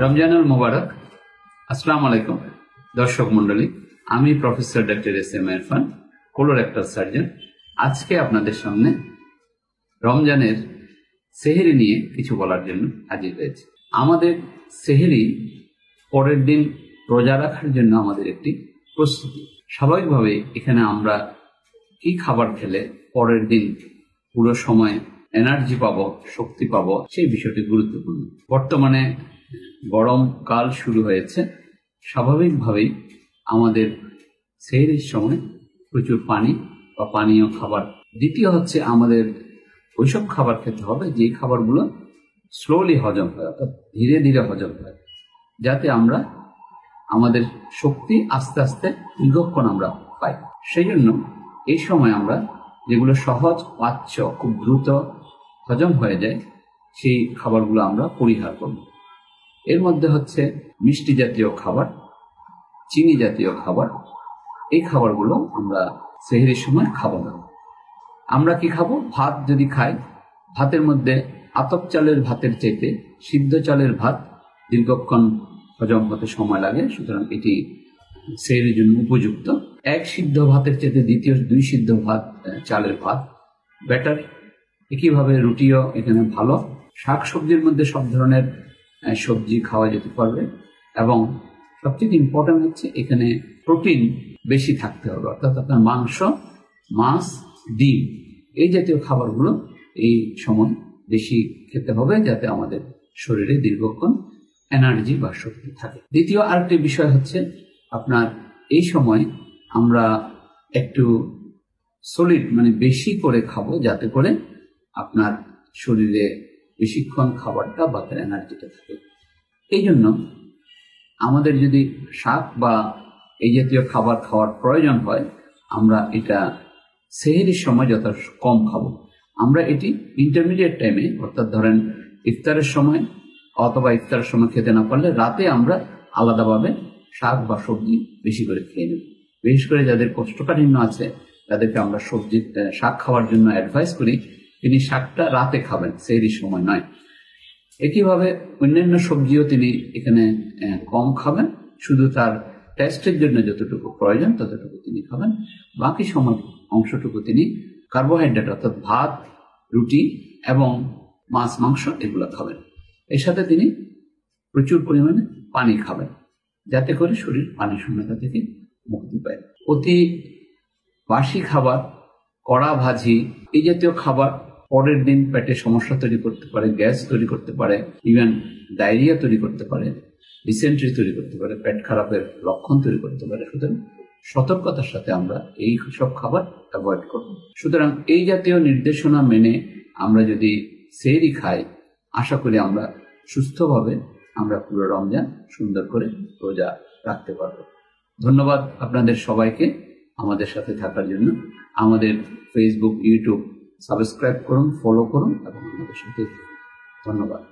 রমজানুল মুবারক। আসসালামু আলাইকুম দর্শক মন্ডলী, আমি professor doctor S M Irfan, colorectal surgeon. আজকে আপনাদের সামনে রমজানের সেহরি নিয়ে কিছু বলার জন্য হাজির হয়েছে। আমাদের সেহরি পরের দিন রোজা রাখার জন্য আমাদের একটি প্রস্তুতি। স্বাভাবিকভাবে এখানে আমরা কি খাবার খেলে পরের দিন পুরো সময় এনার্জি পাবো, শক্তি পাবো, সেই বিষয়টি গুরুত্বপূর্ণ। বর্তমানে গরমকাল শুরু হয়েছে, স্বাভাবিকভাবেই আমাদের সেহরির সময় প্রচুর পানি বা পানীয় খাবার। দ্বিতীয় হচ্ছে আমাদের ওইসব খাবার খেতে হবে যে খাবারগুলো স্লোলি হজম হয়, অর্থাৎ ধীরে ধীরে হজম হয়, যাতে আমরা আমাদের শক্তি আস্তে আস্তে দীর্ঘক্ষণ আমরা পাই। সেই জন্য এই সময় আমরা যেগুলো সহজ পাচ্য, খুব দ্রুত হজম হয়ে যায়, সেই খাবারগুলো আমরা পরিহার করব। এর মধ্যে হচ্ছে মিষ্টি জাতীয় খাবার, চিনি জাতীয় খাবার। এই খাবারগুলো আমরা সেহরির সময় খাবো না। আমরা কি খাবো? ভাত যদি খাই, ভাতের মধ্যে আতপ চালের ভাতের চাইতে সিদ্ধ চালের ভাত দীর্ঘক্ষণ হজম হতে সময় লাগে, সুতরাং এটি সেহরির জন্য উপযুক্ত। এক সিদ্ধ ভাতের চাইতে দ্বিতীয় দুই সিদ্ধ ভাত চালের ভাত বেটার। একইভাবে রুটিও এখানে ভালো। শাক সবজির মধ্যে সব ধরনের সবজি খাওয়া যেতে পারবে, এবং সবচেয়ে ইম্পর্টেন্ট হচ্ছে এখানে প্রোটিন বেশি থাকতে হবে, অর্থাৎ আপনার মাংস, মাছ, ডিম এই জাতীয় খাবারগুলো এই সময় বেশি খেতে হবে, যাতে আমাদের শরীরে দীর্ঘক্ষণ এনার্জি বা শক্তি থাকে। দ্বিতীয় আরেকটি বিষয় হচ্ছে আপনার এই সময় আমরা একটু সলিড মানে বেশি করে খাবো, যাতে করে আপনার শরীরে বেশিক্ষণ খাবারটা বা এনার্জিটা থাকে। এই জন্য আমাদের যদি শাক বা এই জাতীয় খাবার খাওয়ার প্রয়োজন হয়, আমরা এটা সেহরির সময় যত কম খাবো। আমরা এটি ইন্টারমিডিয়েট টাইমে, অর্থাৎ ধরেন ইফতারের সময় অথবা ইফতারের সময় খেতে না পারলে রাতে আমরা আলাদাভাবে শাক বা সবজি বেশি করে খেয়ে নেব। বিশেষ করে যাদের কোষ্ঠকাঠিন্য আছে তাদেরকে আমরা শাক খাওয়ার জন্য অ্যাডভাইস করি, তিনি শাকটা রাতে খাবেন, সেহরির সময় নয়। একইভাবে অন্যান্য সবজিও তিনি এখানে কম খাবেন, শুধু তার টেস্টের জন্য যতটুকু প্রয়োজন ততটুকু তিনি খাবেন। বাকি সময় অংশটুকু তিনি কার্বোহাইড্রেট অর্থাৎ ভাত, রুটি এবং মাছ, মাংস এগুলো খাবেন। এর সাথে তিনি প্রচুর পরিমাণে পানি খাবেন, যাতে করে শরীর পানি শূন্যতা থেকে মুক্তি পায়। অতি বাসি খাবার, কড়া ভাজি এই জাতীয় খাবার পরের দিন পেটে সমস্যা তৈরি করতে পারে, গ্যাস তৈরি করতে পারে, ইভেন ডায়রিয়া তৈরি করতে পারে, ডিসেন্ট্রি তৈরি করতে পারে, পেট খারাপের লক্ষণ তৈরি করতে পারে। সুতরাং সতর্কতার সাথে আমরা এই সব খাবার অ্যাভয়েড করব। সুতরাং এই জাতীয় নির্দেশনা মেনে আমরা যদি সেহরি খাই, আশা করি আমরা সুস্থভাবে আমরা পুরো রমজান সুন্দর করে রোজা রাখতে পারব। ধন্যবাদ আপনাদের সবাইকে আমাদের সাথে থাকার জন্য। আমাদের ফেসবুক, ইউটিউব সাবস্ক্রাইব করুন, ফলো করুন এবং আমাদের সাথে ধন্যবাদ।